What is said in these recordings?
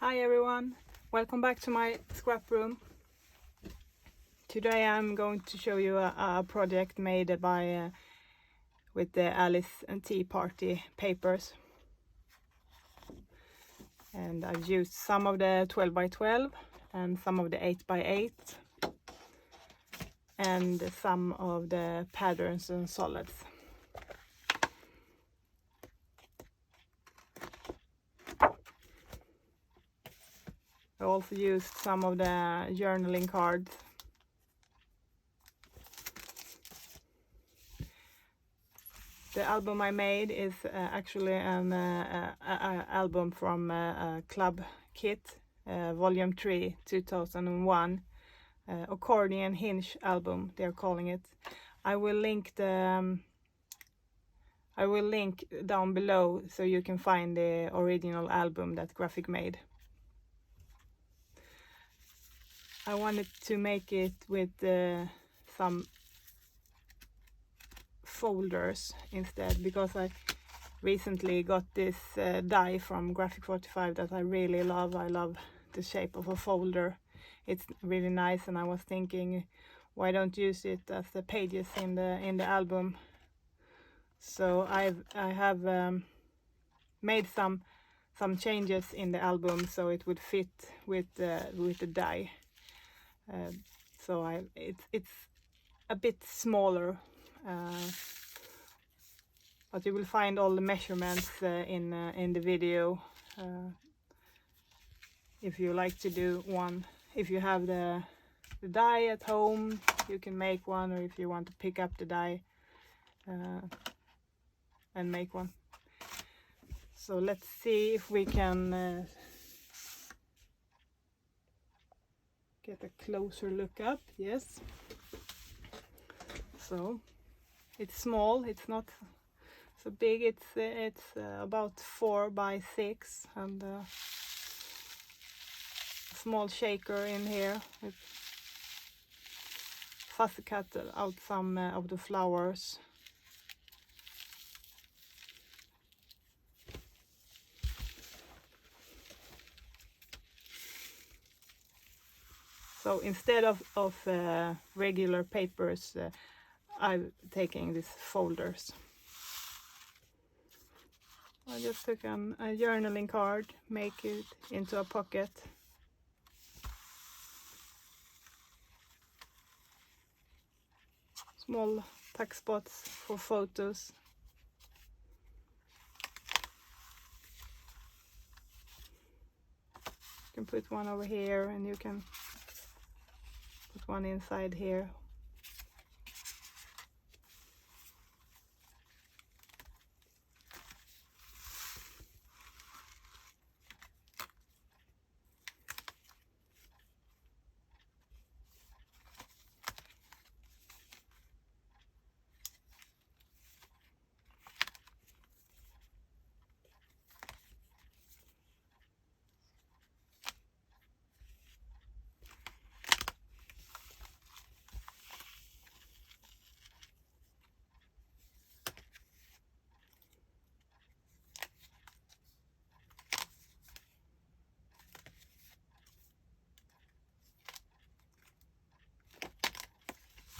Hi everyone, welcome back to my scrap room. Today I'm going to show you a project made by with the Alice and Tea Party papers. And I've used some of the 12 by 12 and some of the 8 by 8 and some of the patterns and solids. I also used some of the journaling cards. The album I made is actually an album from a club kit, volume 3, 2001, accordion hinge album they're calling it. I will link down below so you can find the original album that Graphic made. I wanted to make it with some folders instead, because I recently got this die from graphic45 that I really love. I love the shape of a folder. It's really nice, and I was thinking, why don't use it as the pages in the album? So I have made some changes in the album so it would fit with the die. So it's a bit smaller, but you will find all the measurements in the video. If you like to do one, if you have the die at home, you can make one, or if you want to pick up the die and make one. So let's see if we can get a closer look up. Yes. So it's small, it's not so big. It's about 4 by 6, and a small shaker in here. It fussy cut out some of the flowers. So instead of regular papers, I'm taking these folders. I just took a journaling card, make it into a pocket. Small tuck spots for photos. You can put one over here, and you can put one inside here.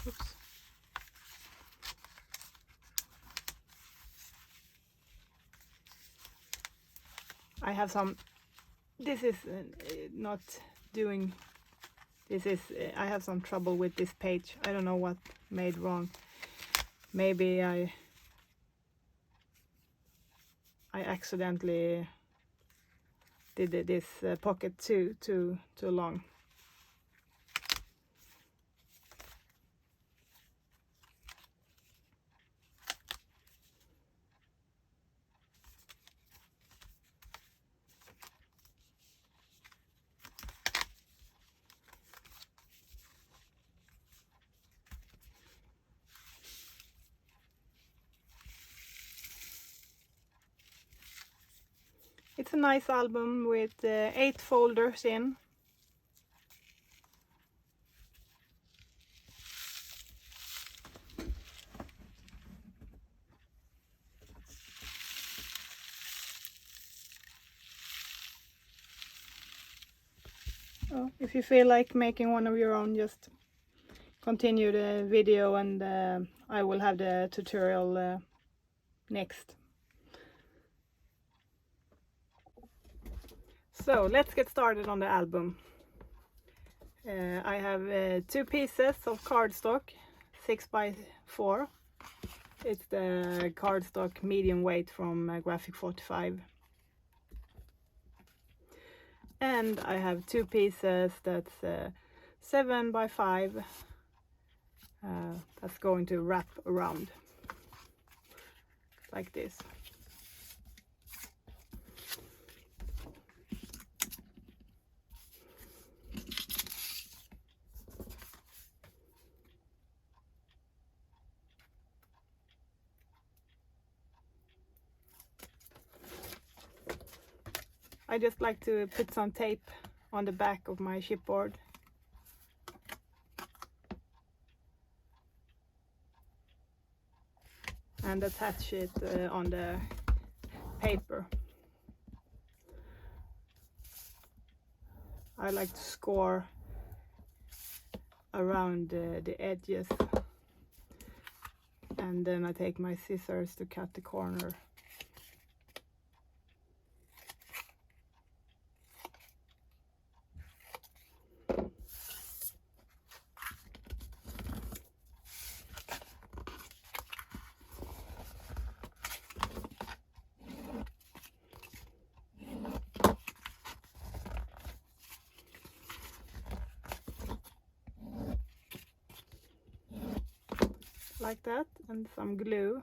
Oops. I have some, this is not doing, this is, I have some trouble with this page. I don't know what made wrong. Maybe I accidentally did this pocket too long. It's a nice album with 8 folders in. So if you feel like making one of your own, just continue the video, and I will have the tutorial next. So let's get started on the album. I have 2 pieces of cardstock, 6x4. It's the cardstock medium weight from graphic45. And I have 2 pieces that's 7x5. That's going to wrap around like this. I just like to put some tape on the back of my chipboard. And attach it on the paper. I like to score around the edges, and then I take my scissors to cut the corner. Like that, and some glue.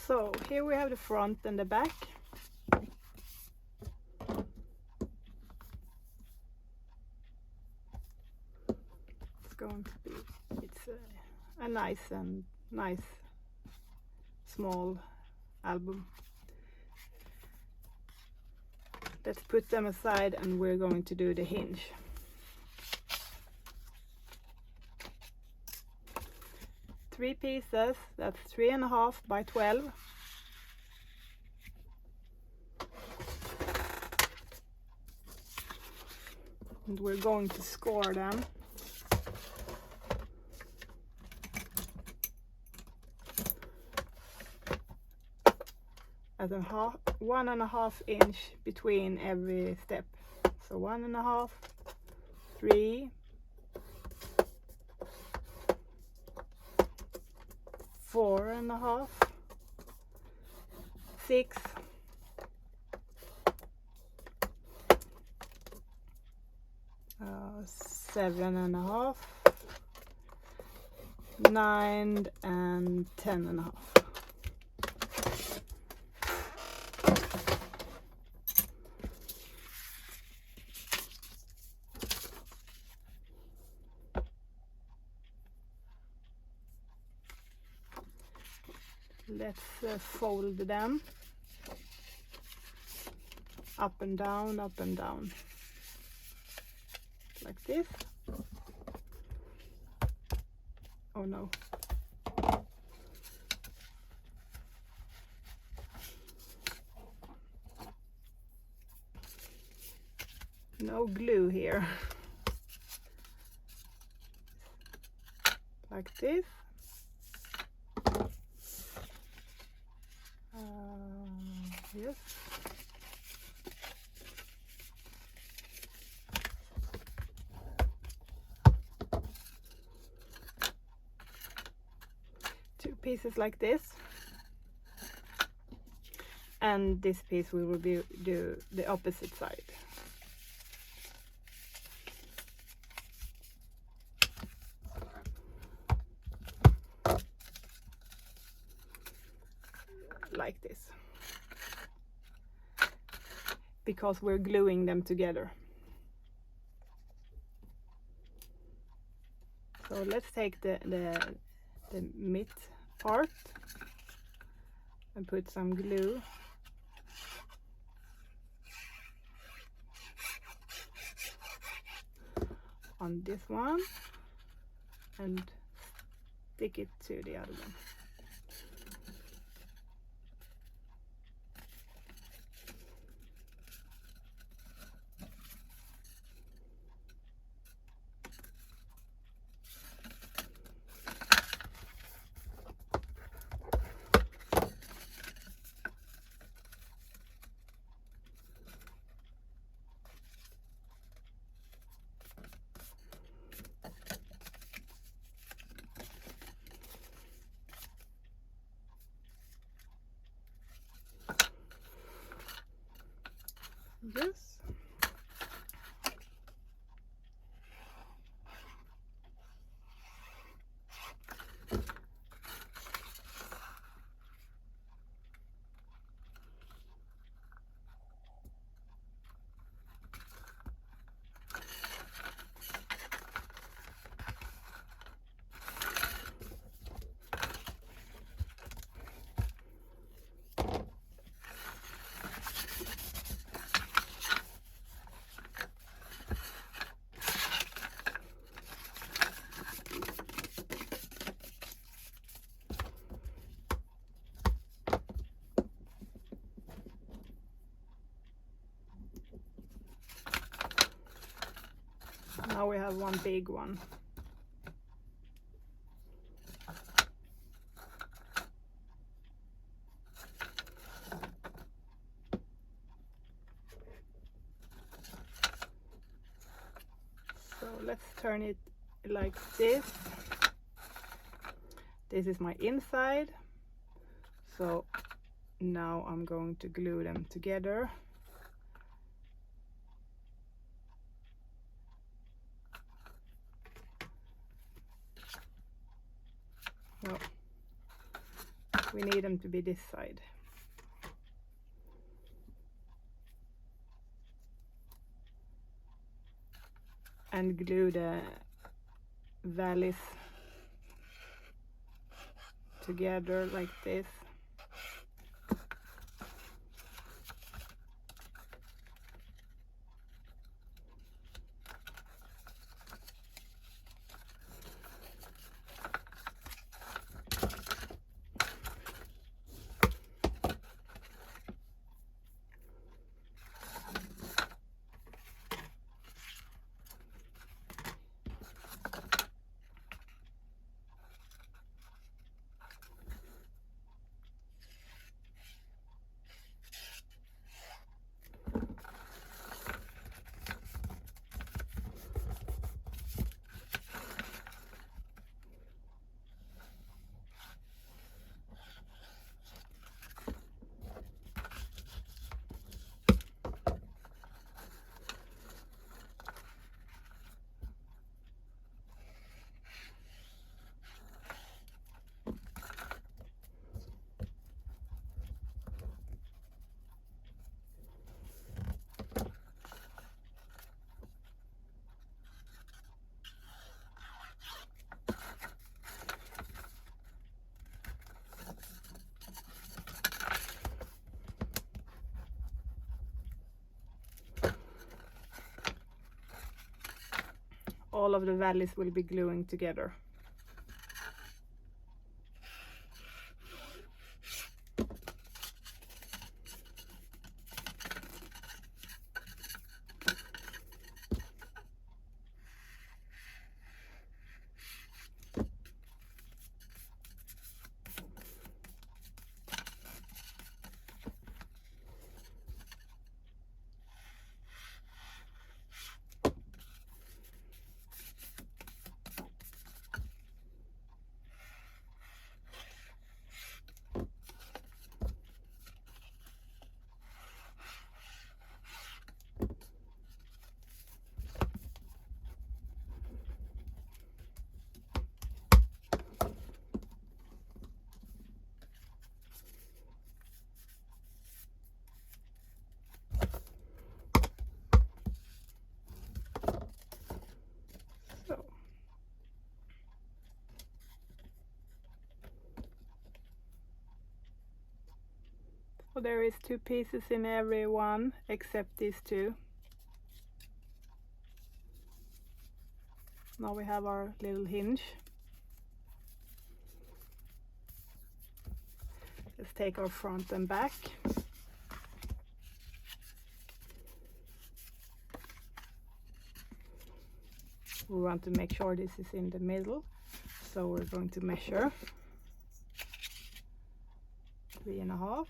So here we have the front and the back. It's going to be, it's a nice small album. Let's put them aside, and we're going to do the hinge. 3 pieces. That's 3.5 by 12. And we're going to score them. At 1.5 inch between every step. So 1.5, 3, 4.5, 6, 7.5, 9, and 10.5. Let's fold them up and down, like this. Oh no. No glue here. Like this. Yes. Two pieces like this. And this piece we will do the opposite side. Like this. Because we're gluing them together. So let's take the mid part and put some glue. On this one and stick it to the other one. Yes. Now we have one big one. So let's turn it like this. This is my inside. So now I'm going to glue them together. No, we need them to be this side. And glue the valleys together like this. all of the valleys will be gluing together. So there is 2 pieces in every one except these 2. Now we have our little hinge. Let's take our front and back. We want to make sure this is in the middle, so we're going to measure 3.5.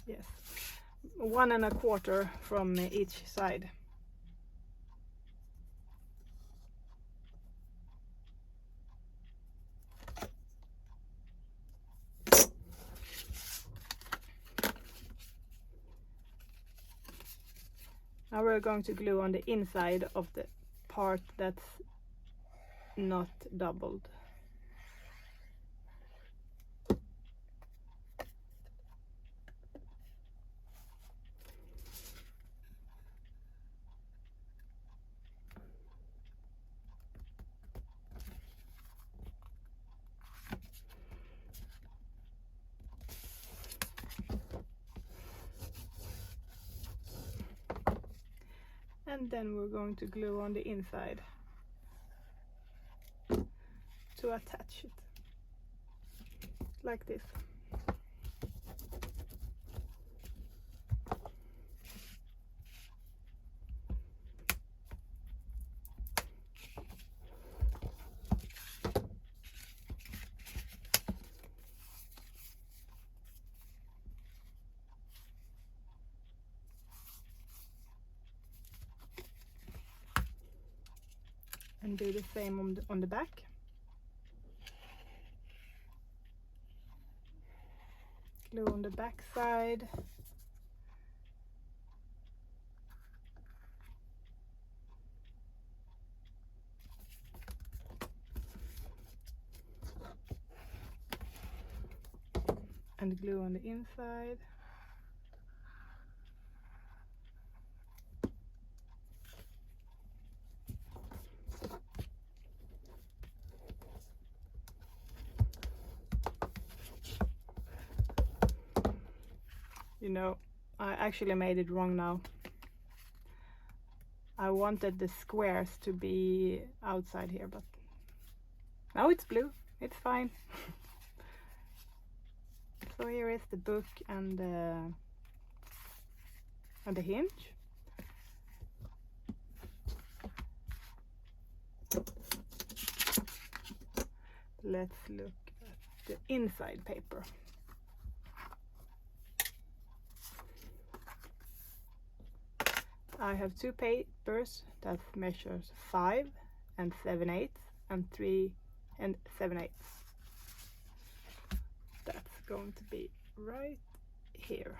Yes, 1.25 from each side. Now we're going to glue on the inside of the part that's not doubled. And then we're going to glue on the inside to attach it, like this. And do the same on the back. Glue on the back side. And glue on the inside. You know, I actually made it wrong now. I wanted the squares to be outside here, but now it's blue. It's fine. So here is the book and the hinge. Let's look at the inside paper. I have 2 papers that measures 5 7/8 and 3 7/8. That's going to be right here.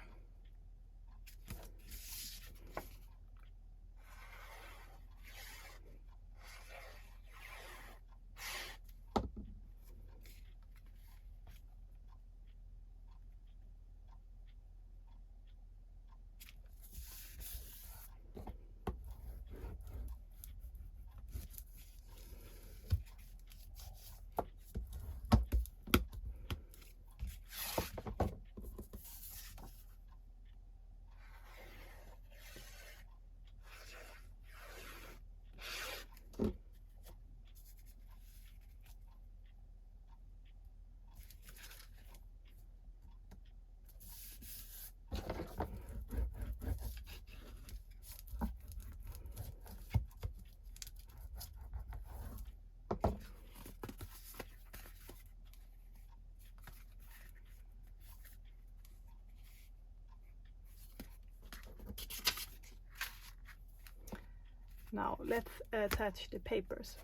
Now let's attach the papers.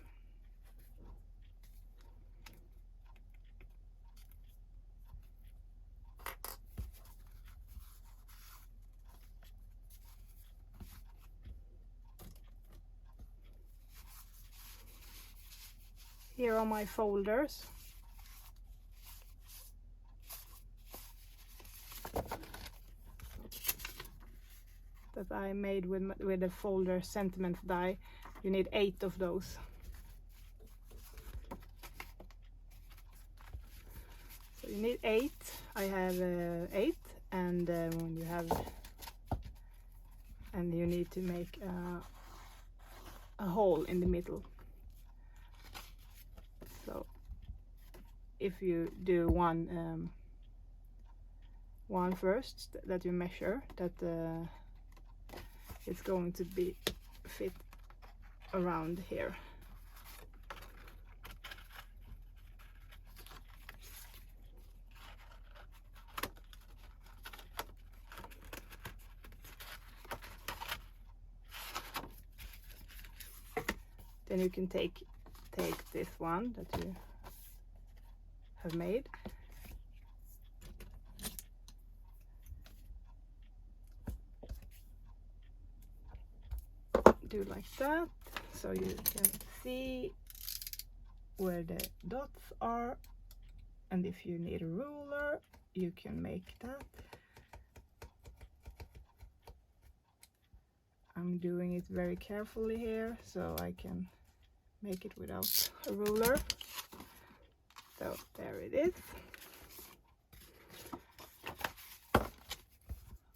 Here are my folders. That I made with a folder sentiment die. You need 8 of those. So you need 8. I have 8, and when you have, and you need to make a hole in the middle. So if you do one first, that you measure, that it's going to be fit around here. Then you can take this one that you have made, do like that, so you can see where the dots are, and if you need a ruler you can make that. I'm doing it very carefully here so I can make it without a ruler. So there it is.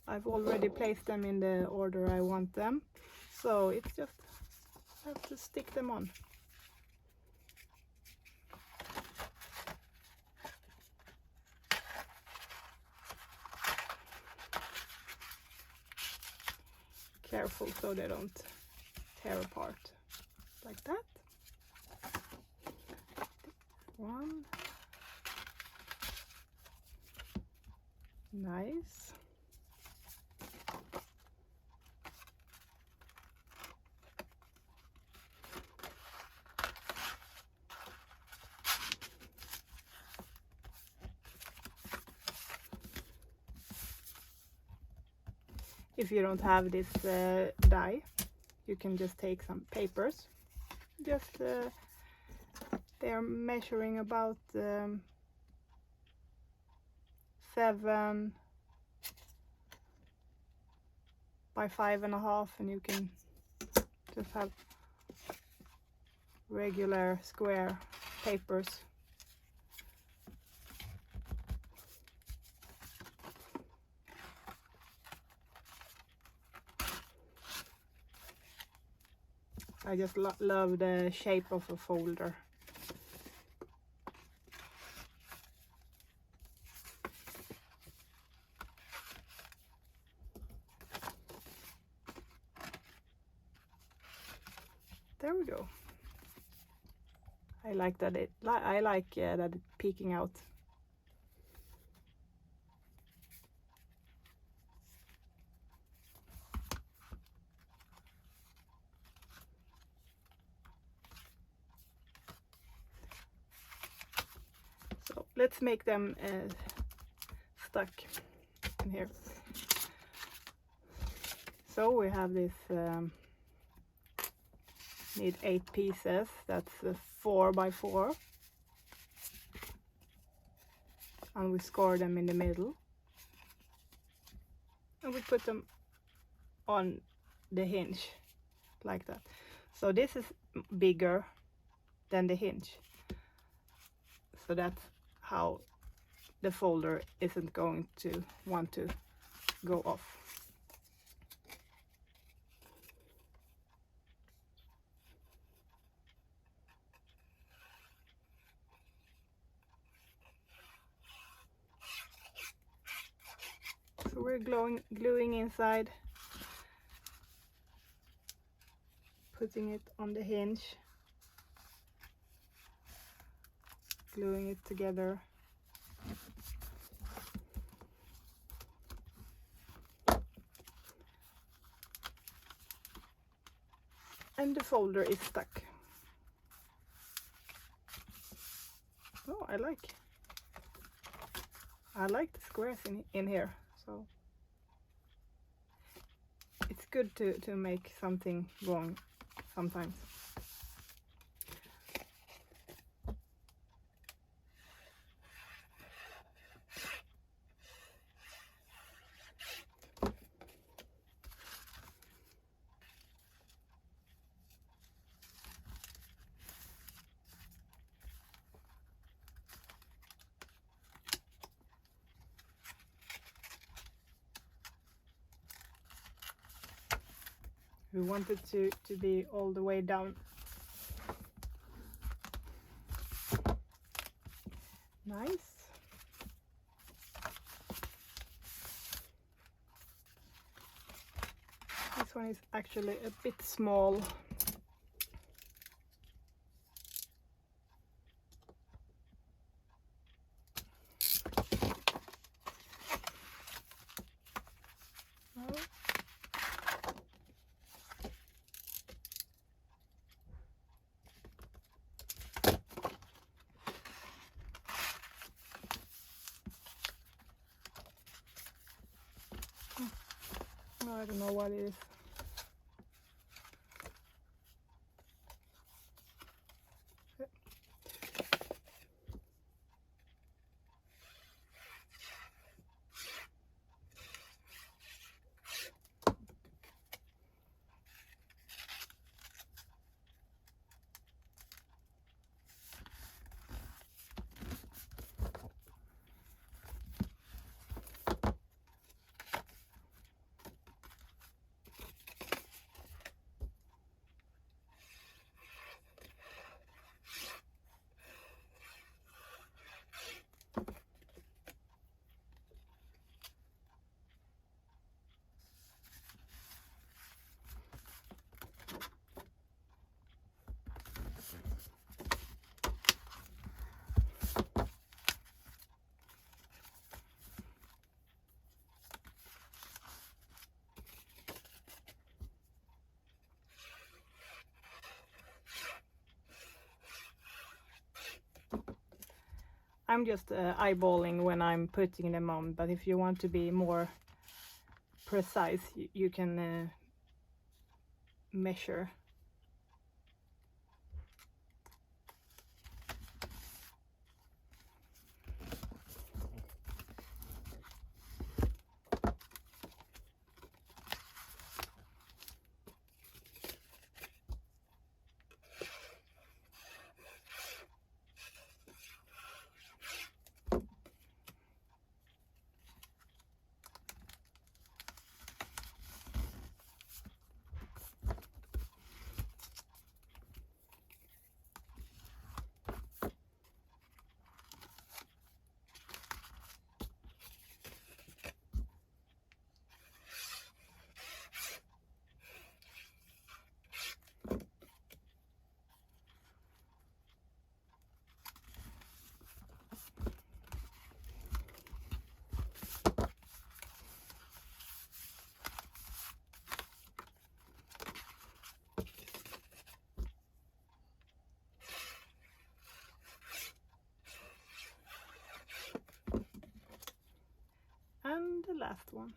I've already placed them in the order I want them, so it's just have to stick them on. Careful so they don't tear apart, like that. One. Nice. If you don't have this die, you can just take some papers. Just they are measuring about 7 by 5.5, and you can just have regular square papers. I just love the shape of a folder. There we go. I like that that it's peeking out. So let's make them stuck in here. So we have this, need 8 pieces, that's 4 by 4. And we score them in the middle. And we put them on the hinge, like that. So this is bigger than the hinge. So that's how the folder isn't going to want to go off. So we're gluing inside, putting it on the hinge, gluing it together. And the folder is stuck. Oh, I like the squares in here, so it's good to make something wrong sometimes. We want it to be all the way down. Nice. This one is actually a bit small. I don't know what it is. I'm just eyeballing when I'm putting them on, but if you want to be more precise, you can measure. last one.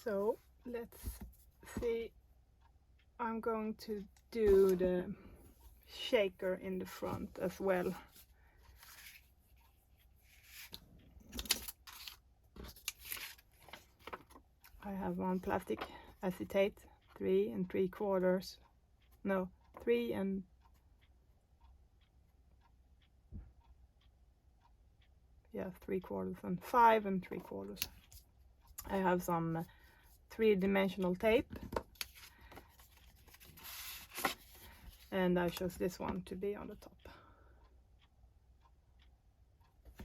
So let's see, I'm going to do the shaker in the front as well. I have one plastic acetate, 3 3/4, no, 3 and yeah, 3/4 and 5 3/4. I have some 3-dimensional tape, and I chose this one to be on the top.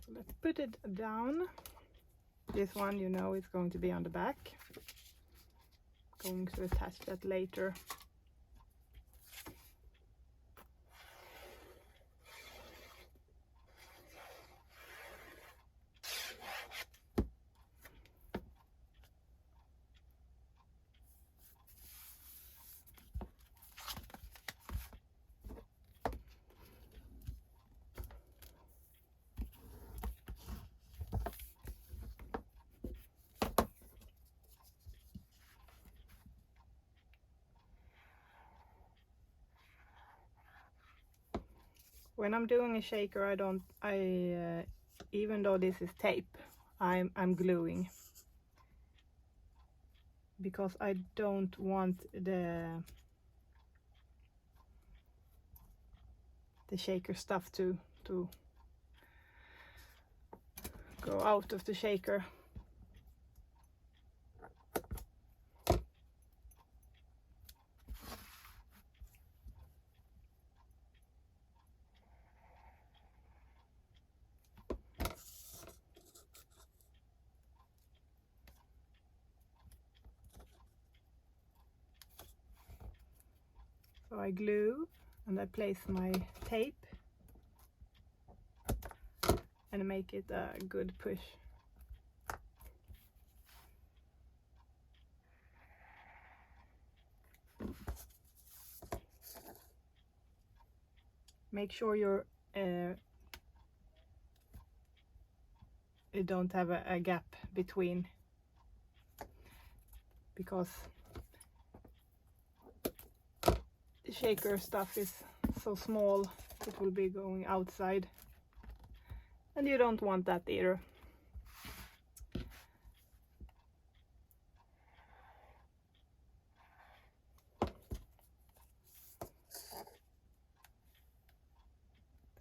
So let's put it down. This one, you know, is going to be on the back. Going to attach that later. When I'm doing a shaker, even though this is tape, I'm gluing, because I don't want the shaker stuff to go out of the shaker. So I glue and I place my tape and make it a good push. Make sure you don't have a gap between, because the shaker stuff is so small, it will be going outside, and you don't want that either.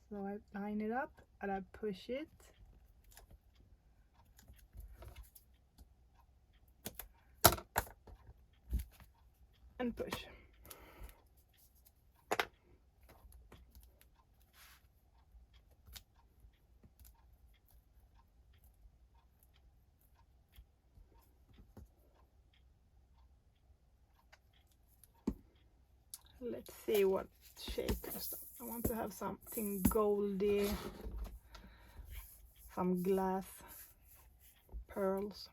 So I line it up and I push it. And push. Let's see what shaker stuff. I want to have something goldy, some glass pearls.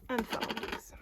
And some of these.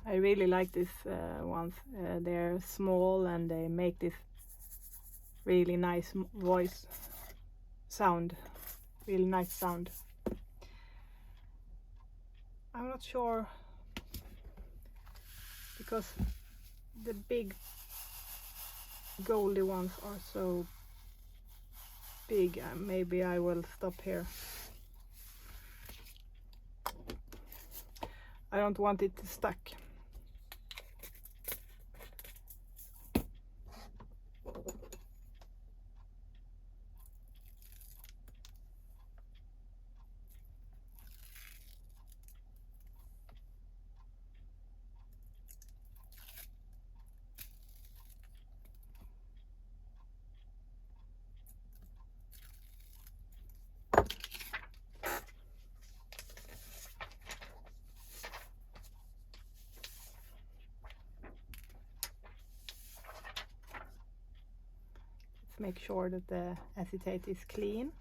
I really like these ones. They're small and they make this really nice voice sound, really nice sound. I'm not sure, because the big goldy ones are so big. Maybe I will stop here. I don't want it to stuck. Make sure that the acetate is clean.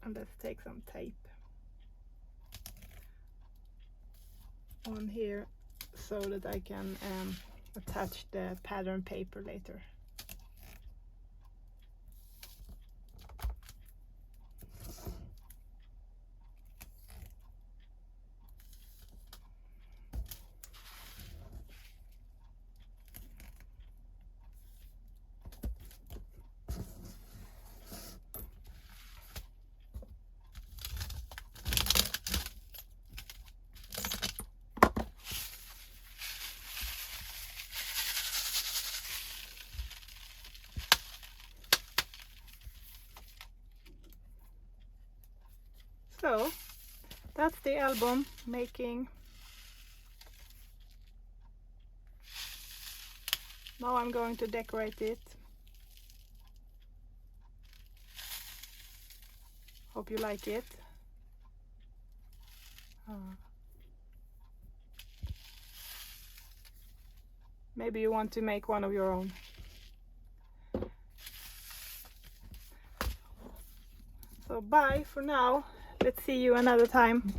And let's take some tape on here so that I can attach the pattern paper later. So that's the album making. Now I'm going to decorate it. Hope you like it. Maybe you want to make one of your own. So bye for now. Let's see you another time.